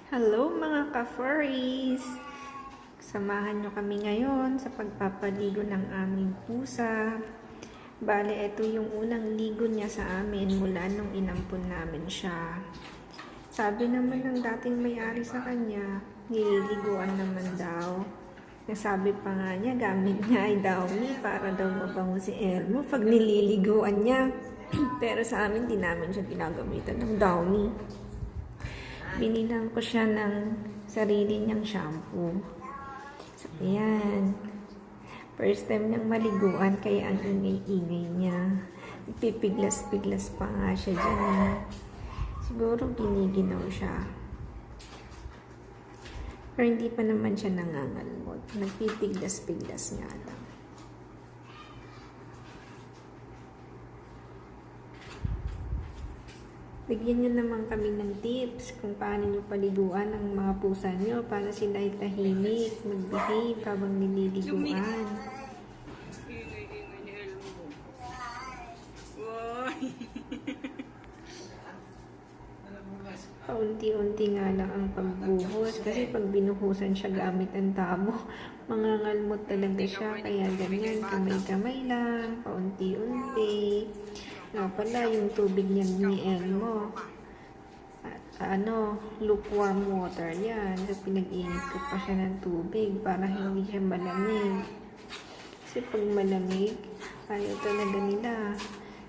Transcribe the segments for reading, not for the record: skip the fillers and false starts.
Hello mga ka-furries! Samahan nyo kami ngayon sa pagpapaligo ng aming pusa. Bale, ito yung unang ligo niya sa amin mula nung inampun namin siya. Sabi naman ng dating may-ari sa kanya, nililiguan naman daw. Nasabi pa nga niya, gamit niya ay Downy para daw mabango si Elmo pag nililiguan niya. Pero sa amin, di namin siya ginagamitan ng Downy. Binilang ko siya ng sarili niyang shampoo. So, ayan. First time niyang maliguan, kaya ang ingay-ingay niya. Pipiglas-piglas pa nga siya dyan. Siguro giniginaw siya. Pero hindi pa naman siya nangangalmot. Nagpipiglas-piglas nga lang. Bigyan nyo naman kami ng tips kung paano nyo paliguan ang mga pusa nyo para sila ay tahimik, mag-behave habang nililiguan. Paunti-unti nga lang ang pagbuhos kasi pag binuhusan siya gamit ang tabo, mangangalmot talaga siya. Kaya ganyan, kamay-kamay lang, paunti-unti. Nga pala, yung tubig niya ni Elmo, lukewarm water yan. So, pinag-init ko pa siya ng tubig para hindi siya malamig. Kasi pag malamig, ayaw talaga nila.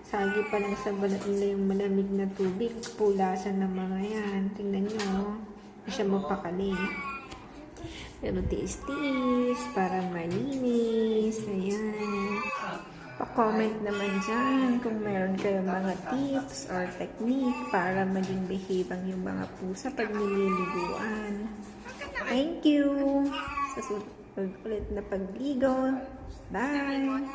Sagi pa lang sa balat nila yung malamig na tubig. Pulasan ng mga yan. Tingnan nyo, hindi siya mapakali. Pero tiis-tiis para malinis. Ayan. Pa-comment naman dyan kung meron kayong mga tips or technique para maging behave ang yung mga pusa pag nililiguan. Thank you! Sa susunod ulit na pagligo. Bye!